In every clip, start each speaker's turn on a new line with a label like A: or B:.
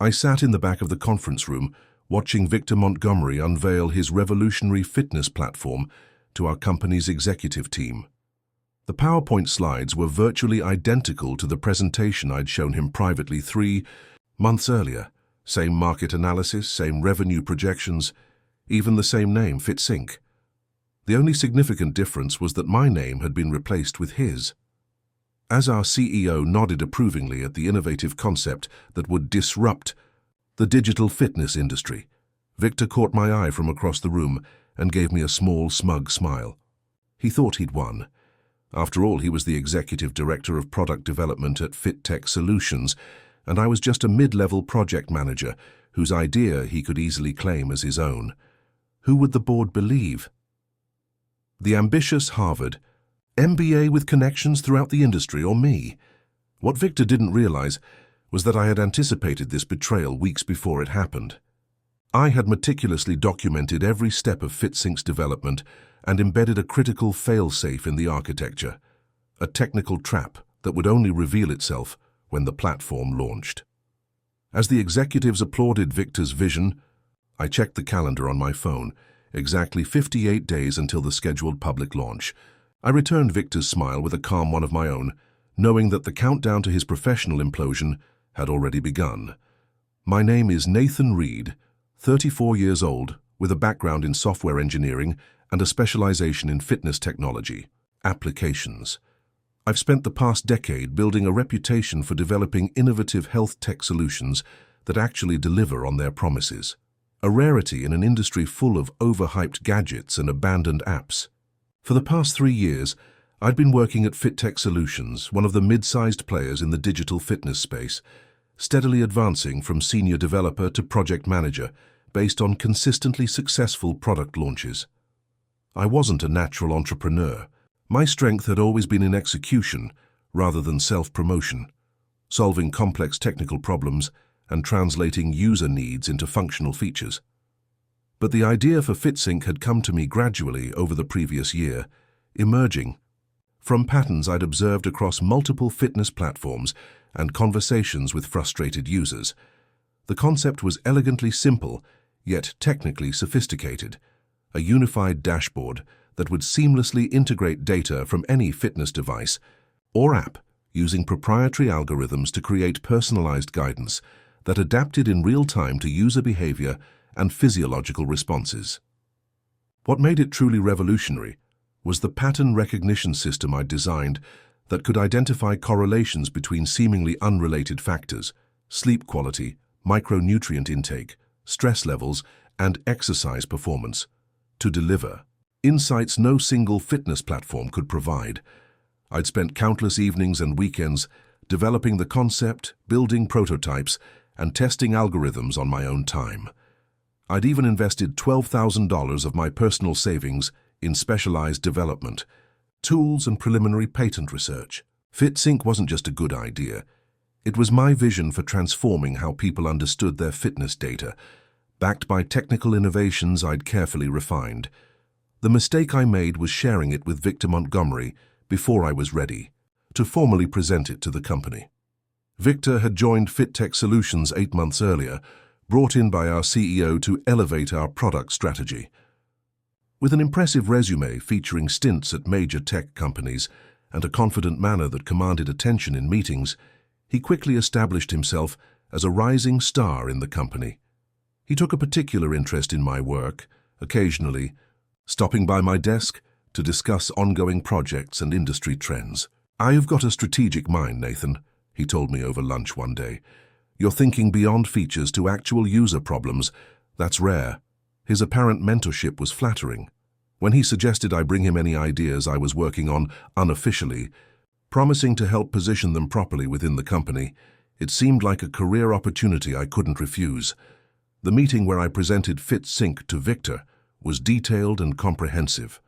A: I sat in the back of the conference room, watching Victor Montgomery unveil his revolutionary fitness platform to our company's executive team. The PowerPoint slides were virtually identical to the presentation I'd shown him privately 3 months earlier. Same market analysis, same revenue projections, even the same name, FitSync. The only significant difference was that my name had been replaced with his. As our CEO nodded approvingly at the innovative concept that would disrupt the digital fitness industry, Victor caught my eye from across the room and gave me a small, smug smile. He thought he'd won. After all, he was the executive director of product development at FitTech Solutions, and I was just a mid-level project manager whose idea he could easily claim as his own. Who would the board believe? The ambitious Harvard, MBA with connections throughout the industry, or me? What Victor didn't realize was that I had anticipated this betrayal weeks before it happened. I had meticulously documented every step of FitSync's development and embedded a critical fail-safe in the architecture, a technical trap that would only reveal itself when the platform launched. As the executives applauded Victor's vision, I checked the calendar on my phone, exactly 58 days until the scheduled public launch. I returned Victor's smile with a calm one of my own, knowing that the countdown to his professional implosion had already begun. My name is Nathan Reed, 34 years old, with a background in software engineering and a specialization in fitness technology applications. I've spent the past decade building a reputation for developing innovative health tech solutions that actually deliver on their promises. A rarity in an industry full of overhyped gadgets and abandoned apps. For the past 3 years, I'd been working at FitTech Solutions, one of the mid-sized players in the digital fitness space, steadily advancing from senior developer to project manager based on consistently successful product launches. I wasn't a natural entrepreneur. My strength had always been in execution rather than self-promotion, solving complex technical problems and translating user needs into functional features. But the idea for FitSync had come to me gradually over the previous year, emerging from patterns I'd observed across multiple fitness platforms and conversations with frustrated users. The concept was elegantly simple, yet technically sophisticated, a unified dashboard that would seamlessly integrate data from any fitness device or app using proprietary algorithms to create personalized guidance that adapted in real time to user behavior and physiological responses. What made it truly revolutionary was the pattern recognition system I'd designed that could identify correlations between seemingly unrelated factors, sleep quality, micronutrient intake, stress levels, and exercise performance, to deliver insights no single fitness platform could provide. I'd spent countless evenings and weekends developing the concept, building prototypes, and testing algorithms on my own time. I'd even invested $12,000 of my personal savings in specialized development, tools, and preliminary patent research. FitSync wasn't just a good idea. It was my vision for transforming how people understood their fitness data, backed by technical innovations I'd carefully refined. The mistake I made was sharing it with Victor Montgomery before I was ready to formally present it to the company. Victor had joined FitTech Solutions 8 months earlier, brought in by our CEO to elevate our product strategy. With an impressive resume featuring stints at major tech companies and a confident manner that commanded attention in meetings, he quickly established himself as a rising star in the company. He took a particular interest in my work, occasionally stopping by my desk to discuss ongoing projects and industry trends. "I've got a strategic mind, Nathan," he told me over lunch one day. "You're thinking beyond features to actual user problems. That's rare." His apparent mentorship was flattering. When he suggested I bring him any ideas I was working on unofficially, promising to help position them properly within the company, it seemed like a career opportunity I couldn't refuse. The meeting where I presented FitSync to Victor was detailed and comprehensive.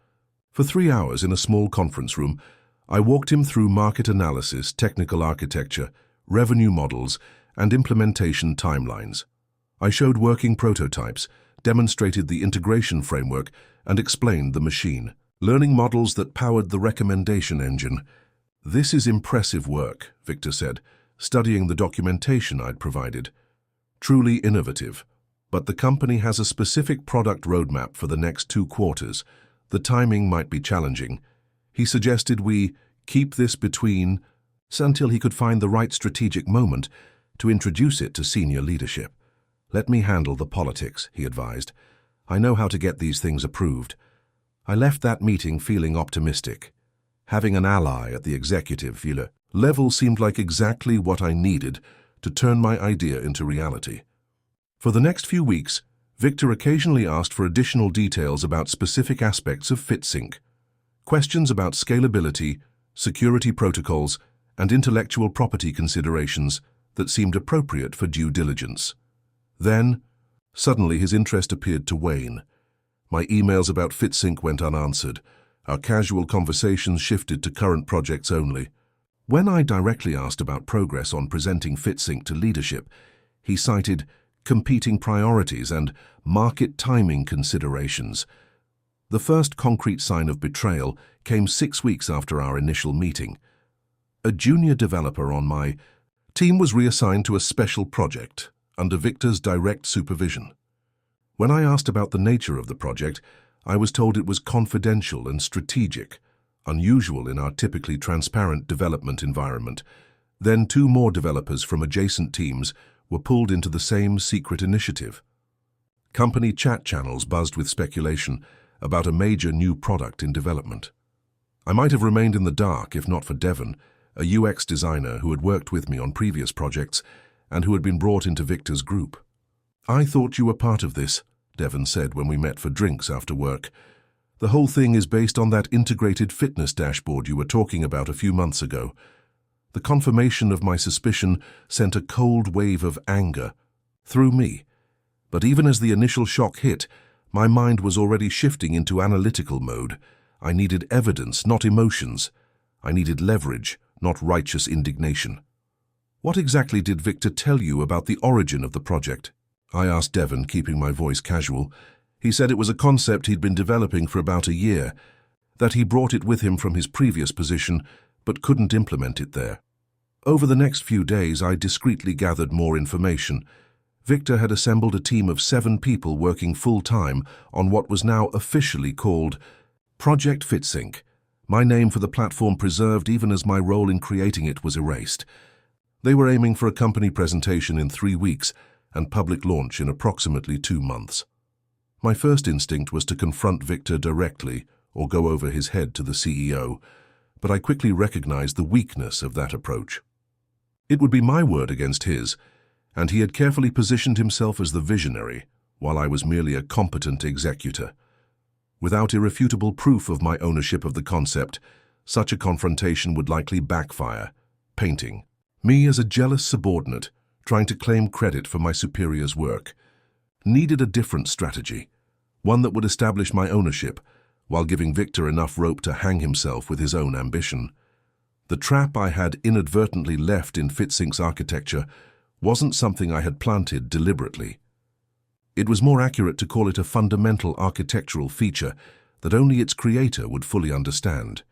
A: For 3 hours in a small conference room, I walked him through market analysis, technical architecture, revenue models, and implementation timelines. I showed working prototypes, demonstrated the integration framework, and explained the machine learning models that powered the recommendation engine. "This is impressive work," Victor said, studying the documentation I'd provided. truly innovative. But the company has a specific product roadmap for the next 2 quarters. The timing might be challenging. He suggested we keep this between us until he could find the right strategic moment to introduce it to senior leadership. Let me handle the politics, he advised. I know how to get these things approved. I left that meeting feeling optimistic. Having an ally at the executive level seemed like exactly what I needed to turn my idea into reality. For the next few weeks, Victor occasionally asked for additional details about specific aspects of FitSync. Questions about scalability, security protocols, and intellectual property considerations that seemed appropriate for due diligence. Then, suddenly his interest appeared to wane. My emails about FitSync went unanswered. Our casual conversations shifted to current projects only. When I directly asked about progress on presenting FitSync to leadership, he cited competing priorities and market timing considerations. The first concrete sign of betrayal came 6 weeks after our initial meeting. A junior developer on my team was reassigned to a special project under Victor's direct supervision. When I asked about the nature of the project, I was told it was confidential and strategic, unusual in our typically transparent development environment. Then 2 more developers from adjacent teams were pulled into the same secret initiative. Company chat channels buzzed with speculation about a major new product in development. I might have remained in the dark if not for Devon, a UX designer who had worked with me on previous projects and who had been brought into Victor's group. I thought you were part of this, Devon said when we met for drinks after work. The whole thing is based on that integrated fitness dashboard you were talking about a few months ago. The confirmation of my suspicion sent a cold wave of anger through me. But even as the initial shock hit, my mind was already shifting into analytical mode. I needed evidence, not emotions. I needed leverage, not righteous indignation. What exactly did Victor tell you about the origin of the project? I asked Devon, keeping my voice casual. He said it was a concept he'd been developing for about a year, that he brought it with him from his previous position, but couldn't implement it there. Over the next few days, I discreetly gathered more information. Victor had assembled a team of 7 people working full-time on what was now officially called Project FitSync, my name for the platform preserved even as my role in creating it was erased. They were aiming for a company presentation in 3 weeks and public launch in approximately 2 months. My first instinct was to confront Victor directly or go over his head to the CEO, but I quickly recognized the weakness of that approach. It would be my word against his, and he had carefully positioned himself as the visionary, while I was merely a competent executor. Without irrefutable proof of my ownership of the concept, such a confrontation would likely backfire, painting me as a jealous subordinate trying to claim credit for my superior's work. Needed a different strategy, one that would establish my ownership while giving Victor enough rope to hang himself with his own ambition. The trap I had inadvertently left in FitSync's architecture wasn't something I had planted deliberately. It was more accurate to call it a fundamental architectural feature that only its creator would fully understand.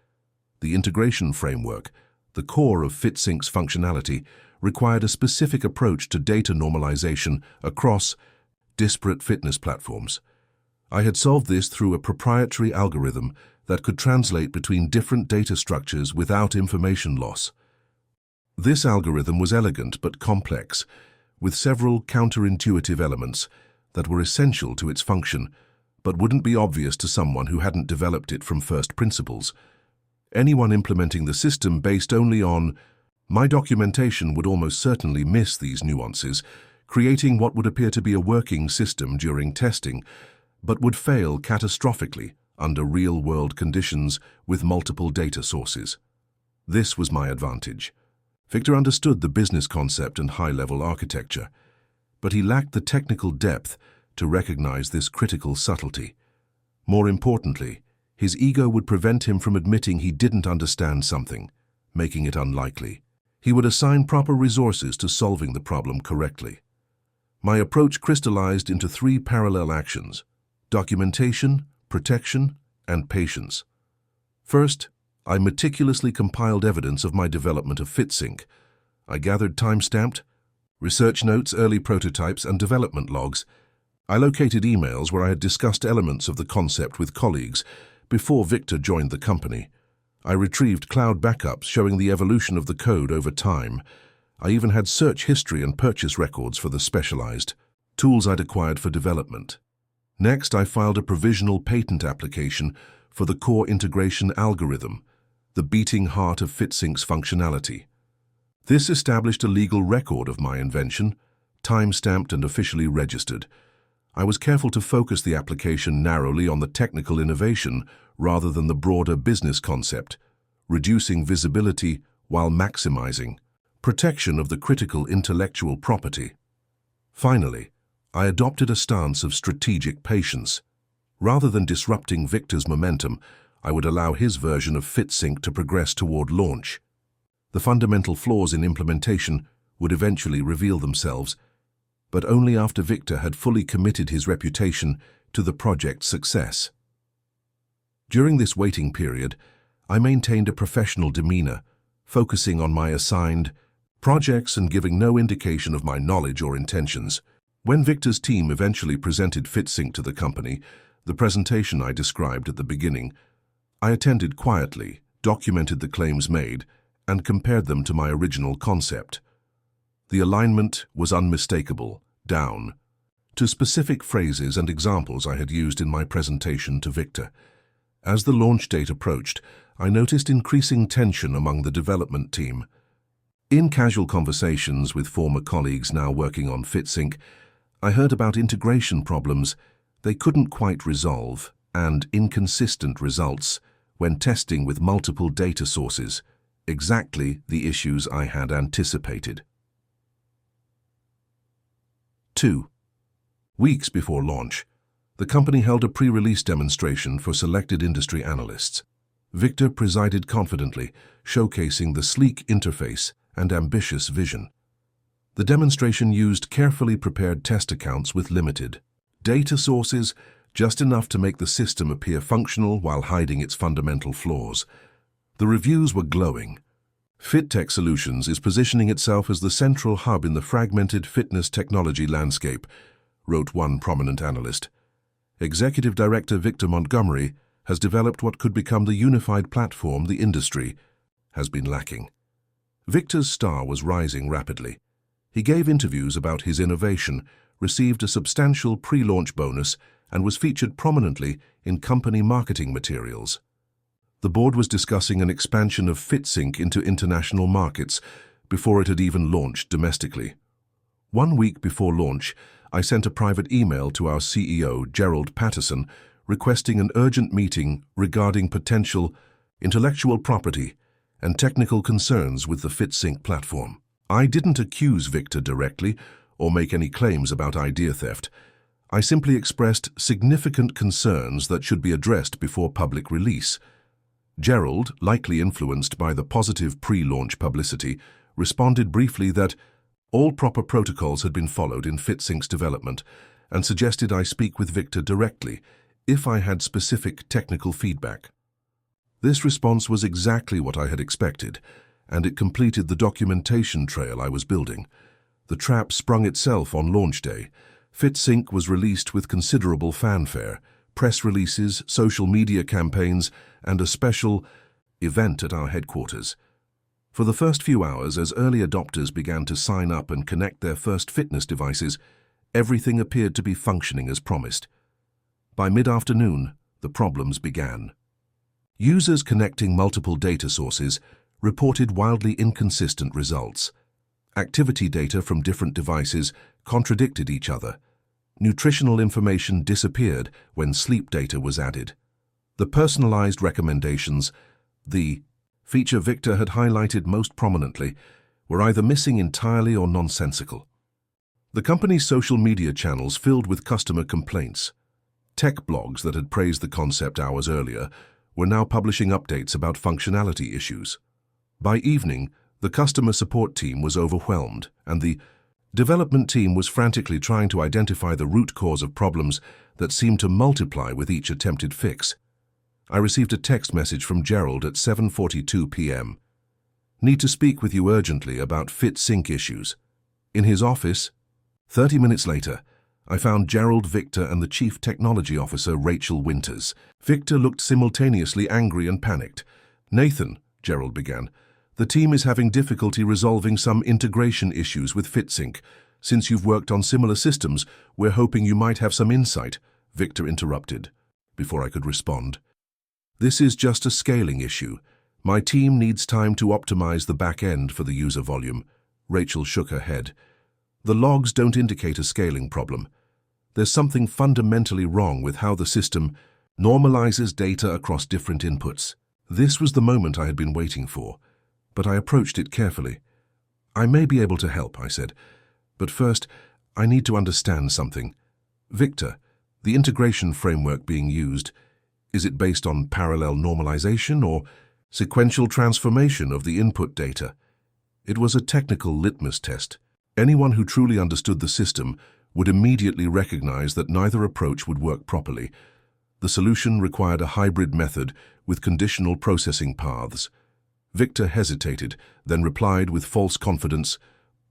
A: The integration framework, the core of FitSync's functionality, required a specific approach to data normalization across disparate fitness platforms. I had solved this through a proprietary algorithm that could translate between different data structures without information loss. This algorithm was elegant but complex, with several counterintuitive elements that were essential to its function, but wouldn't be obvious to someone who hadn't developed it from first principles. Anyone implementing the system based only on my documentation would almost certainly miss these nuances, creating what would appear to be a working system during testing, but would fail catastrophically under real-world conditions with multiple data sources. This was my advantage. Victor understood the business concept and high-level architecture, but he lacked the technical depth to recognize this critical subtlety. More importantly, his ego would prevent him from admitting he didn't understand something, making it unlikely. He would assign proper resources to solving the problem correctly. My approach crystallized into 3 parallel actions: documentation, protection, and patience. First, I meticulously compiled evidence of my development of FitSync. I gathered time-stamped, research notes, early prototypes, and development logs. I located emails where I had discussed elements of the concept with colleagues before Victor joined the company. I retrieved cloud backups showing the evolution of the code over time. I even had search history and purchase records for the specialized tools I'd acquired for development. Next, I filed a provisional patent application for the core integration algorithm, the beating heart of FitSync's functionality. This established a legal record of my invention, time-stamped and officially registered. I was careful to focus the application narrowly on the technical innovation rather than the broader business concept, reducing visibility while maximizing protection of the critical intellectual property. Finally, I adopted a stance of strategic patience. Rather than disrupting Victor's momentum, I would allow his version of FitSync to progress toward launch. The fundamental flaws in implementation would eventually reveal themselves, but only after Victor had fully committed his reputation to the project's success. During this waiting period, I maintained a professional demeanor, focusing on my assigned projects and giving no indication of my knowledge or intentions. When Victor's team eventually presented FitSync to the company, the presentation I described at the beginning, I attended quietly, documented the claims made, and compared them to my original concept. The alignment was unmistakable, down to specific phrases and examples I had used in my presentation to Victor. As the launch date approached, I noticed increasing tension among the development team. In casual conversations with former colleagues now working on FitSync, I heard about integration problems they couldn't quite resolve and inconsistent results when testing with multiple data sources, exactly the issues I had anticipated. 2. Weeks before launch, the company held a pre-release demonstration for selected industry analysts. Victor presided confidently, showcasing the sleek interface and ambitious vision. The demonstration used carefully prepared test accounts with limited data sources, just enough to make the system appear functional while hiding its fundamental flaws. The reviews were glowing. FitTech Solutions is positioning itself as the central hub in the fragmented fitness technology landscape, wrote one prominent analyst. Executive Director Victor Montgomery has developed what could become the unified platform the industry has been lacking. Victor's star was rising rapidly. He gave interviews about his innovation, received a substantial pre-launch bonus, and was featured prominently in company marketing materials. The board was discussing an expansion of FitSync into international markets before it had even launched domestically. 1 week before launch, I sent a private email to our CEO, Gerald Patterson, requesting an urgent meeting regarding potential intellectual property and technical concerns with the FitSync platform. I didn't accuse Victor directly or make any claims about idea theft. I simply expressed significant concerns that should be addressed before public release. Gerald, likely influenced by the positive pre-launch publicity, responded briefly that all proper protocols had been followed in FitSync's development and suggested I speak with Victor directly if I had specific technical feedback. This response was exactly what I had expected, and it completed the documentation trail I was building. The trap sprung itself on launch day. FitSync was released with considerable fanfare, press releases, social media campaigns, and a special event at our headquarters. For the first few hours, as early adopters began to sign up and connect their first fitness devices, everything appeared to be functioning as promised. By mid-afternoon, the problems began. Users connecting multiple data sources reported wildly inconsistent results. Activity data from different devices contradicted each other. Nutritional information disappeared when sleep data was added. The personalized recommendations, the feature Victor had highlighted most prominently, were either missing entirely or nonsensical. The company's social media channels filled with customer complaints. Tech blogs that had praised the concept hours earlier were now publishing updates about functionality issues. By evening, the customer support team was overwhelmed, and the development team was frantically trying to identify the root cause of problems that seemed to multiply with each attempted fix. I received a text message from Gerald at 7:42 p.m. "Need to speak with you urgently about FitSync issues." In his office, 30 minutes later, I found Gerald, Victor, and the Chief Technology Officer, Rachel Winters. Victor looked simultaneously angry and panicked. "Nathan," Gerald began, "the team is having difficulty resolving some integration issues with FitSync. Since you've worked on similar systems, we're hoping you might have some insight." Victor interrupted before I could respond. "This is just a scaling issue. My team needs time to optimize the back end for the user volume." Rachel shook her head. "The logs don't indicate a scaling problem. There's something fundamentally wrong with how the system normalizes data across different inputs." This was the moment I had been waiting for, but I approached it carefully. "I may be able to help," I said, "but first, I need to understand something. Victor, the integration framework being used, is it based on parallel normalization or sequential transformation of the input data?" It was a technical litmus test. Anyone who truly understood the system would immediately recognize that neither approach would work properly. The solution required a hybrid method with conditional processing paths. Victor hesitated, then replied with false confidence,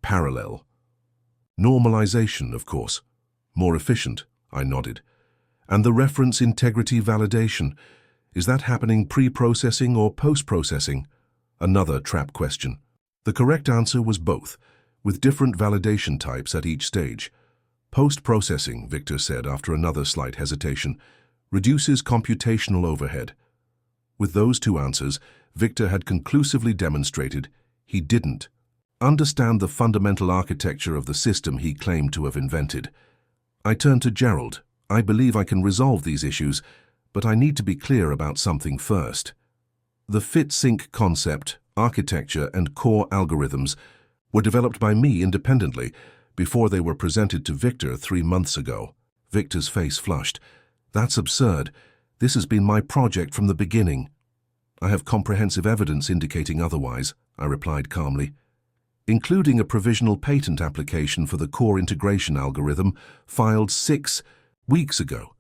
A: "Parallel." "Normalization, of course. More efficient," I nodded. "And the reference integrity validation, is that happening pre-processing or post-processing?" Another trap question. The correct answer was both, with different validation types at each stage. "Post-processing," Victor said after another slight hesitation, "reduces computational overhead." With those two answers, Victor had conclusively demonstrated he didn't understand the fundamental architecture of the system he claimed to have invented. I turned to Gerald. "I believe I can resolve these issues, but I need to be clear about something first. The FitSync concept, architecture, and core algorithms were developed by me independently before they were presented to Victor 3 months ago." Victor's face flushed. "That's absurd. This has been my project from the beginning." "I have comprehensive evidence indicating otherwise," I replied calmly, "including a provisional patent application for the core integration algorithm filed 6 weeks ago."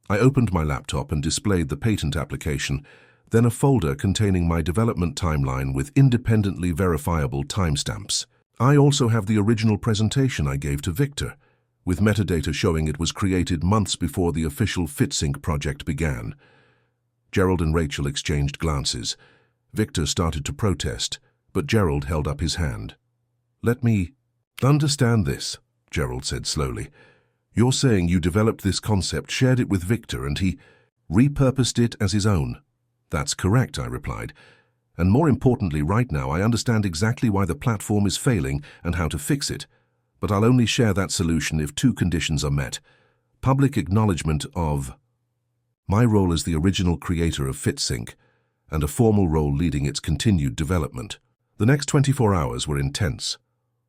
A: I opened my laptop and displayed the patent application, then a folder containing my development timeline with independently verifiable timestamps. I also have the original presentation I gave to Victor, with metadata showing it was created months before the official FitSync project began. Gerald and Rachel exchanged glances. Victor started to protest, but Gerald held up his hand. "Let me understand this," Gerald said slowly. "You're saying you developed this concept, shared it with Victor, and he repurposed it as his own?" "That's correct," I replied. "And more importantly, right now I understand exactly why the platform is failing and how to fix it. But I'll only share that solution if 2 conditions are met. Public acknowledgement of my role as the original creator of FitSync, and a formal role leading its continued development." The next 24 hours were intense.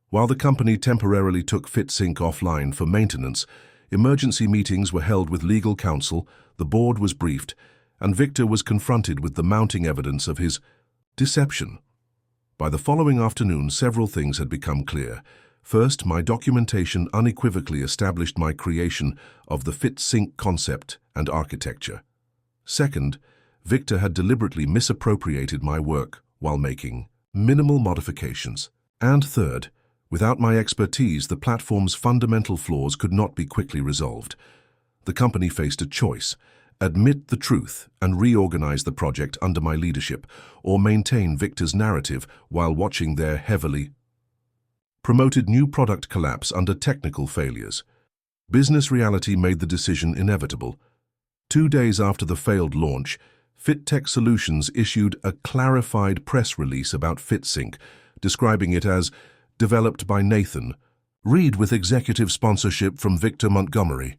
A: While the company temporarily took FitSync offline for maintenance, emergency meetings were held with legal counsel, the board was briefed, and Victor was confronted with the mounting evidence of his deception. By the following afternoon, several things had become clear. First, my documentation unequivocally established my creation of the FitSync concept and architecture. Second, Victor had deliberately misappropriated my work while making minimal modifications. And third, without my expertise, the platform's fundamental flaws could not be quickly resolved. The company faced a choice: admit the truth and reorganize the project under my leadership, or maintain Victor's narrative while watching their heavily promoted new product collapse under technical failures. Business reality made the decision inevitable. 2 days after the failed launch, FitTech Solutions issued a clarified press release about FitSync, describing it as developed by Nathan, Reed with executive sponsorship from Victor Montgomery.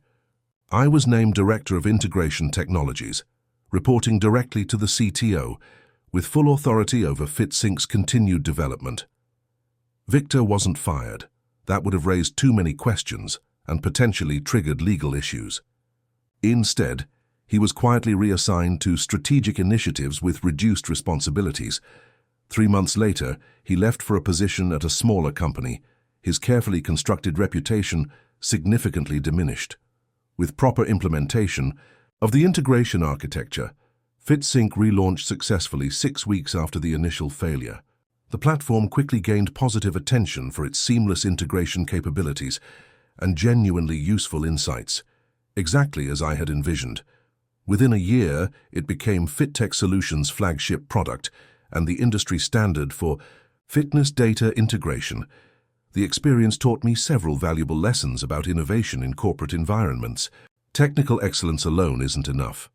A: I was named Director of Integration Technologies, reporting directly to the CTO, with full authority over FitSync's continued development. Victor wasn't fired. That would have raised too many questions and potentially triggered legal issues. Instead, he was quietly reassigned to strategic initiatives with reduced responsibilities. 3 months later, he left for a position at a smaller company, his carefully constructed reputation significantly diminished. With proper implementation of the integration architecture, FitSync relaunched successfully 6 weeks after the initial failure. The platform quickly gained positive attention for its seamless integration capabilities and genuinely useful insights, exactly as I had envisioned. Within a year, it became FitTech Solutions' flagship product and the industry standard for fitness data integration. The experience taught me several valuable lessons about innovation in corporate environments. Technical excellence alone isn't enough.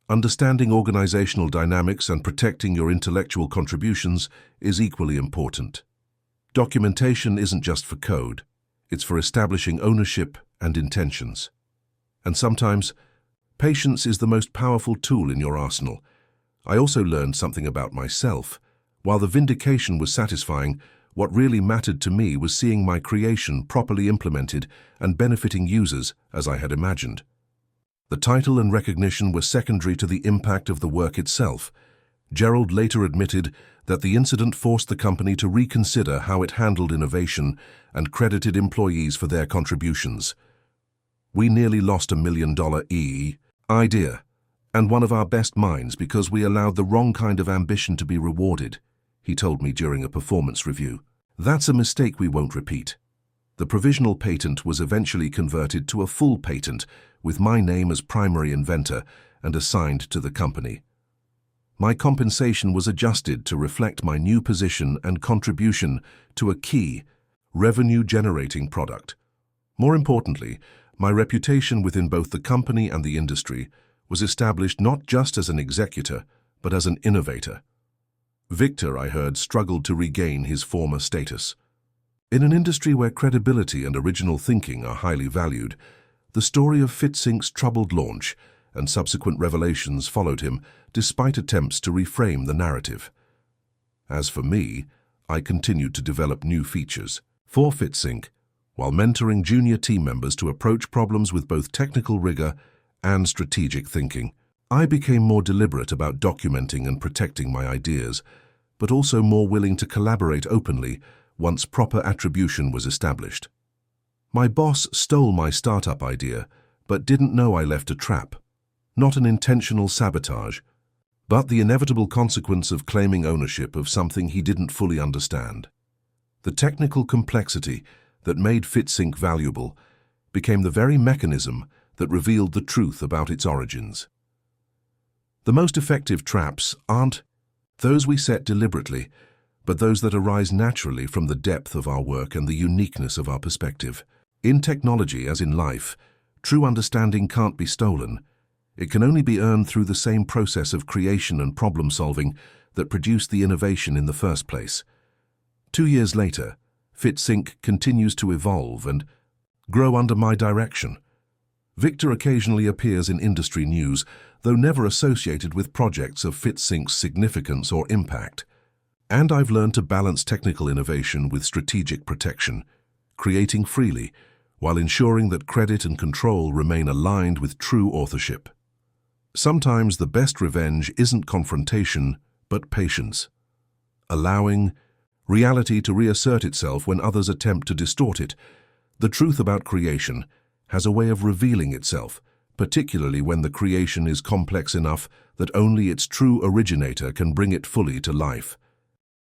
A: Understanding organizational dynamics and protecting your intellectual contributions is equally important. Documentation isn't just for code, it's for establishing ownership and intentions. And sometimes, patience is the most powerful tool in your arsenal. I also learned something about myself. While the vindication was satisfying, what really mattered to me was seeing my creation properly implemented and benefiting users as I had imagined. The title and recognition were secondary to the impact of the work itself. Gerald later admitted that the incident forced the company to reconsider how it handled innovation and credited employees for their contributions. We nearly lost $1 million idea, and one of our best minds because we allowed the wrong kind of ambition to be rewarded, he told me during a performance review. That's a mistake we won't repeat. The provisional patent was eventually converted to a full patent with my name as primary inventor and assigned to the company. My compensation was adjusted to reflect my new position and contribution to a key, revenue-generating product. More importantly, my reputation within both the company and the industry was established not just as an executor, but as an innovator. Victor, I heard, struggled to regain his former status. In an industry where credibility and original thinking are highly valued, the story of FitSync's troubled launch and subsequent revelations followed him despite attempts to reframe the narrative. As for me, I continued to develop new features for FitSync, while mentoring junior team members to approach problems with both technical rigor and strategic thinking. I became more deliberate about documenting and protecting my ideas, but also more willing to collaborate openly once proper attribution was established. My boss stole my startup idea, but didn't know I left a trap. Not an intentional sabotage, but the inevitable consequence of claiming ownership of something he didn't fully understand. The technical complexity that made FitSync valuable became the very mechanism that revealed the truth about its origins. The most effective traps aren't those we set deliberately, but those that arise naturally from the depth of our work and the uniqueness of our perspective. In technology, as in life, true understanding can't be stolen. It can only be earned through the same process of creation and problem-solving that produced the innovation in the first place. 2 years later, FitSync continues to evolve and grow under my direction. Victor occasionally appears in industry news, though never associated with projects of FitSync's significance or impact. And I've learned to balance technical innovation with strategic protection, creating freely, while ensuring that credit and control remain aligned with true authorship. Sometimes the best revenge isn't confrontation, but patience. Allowing reality to reassert itself when others attempt to distort it. The truth about creation has a way of revealing itself, particularly when the creation is complex enough that only its true originator can bring it fully to life.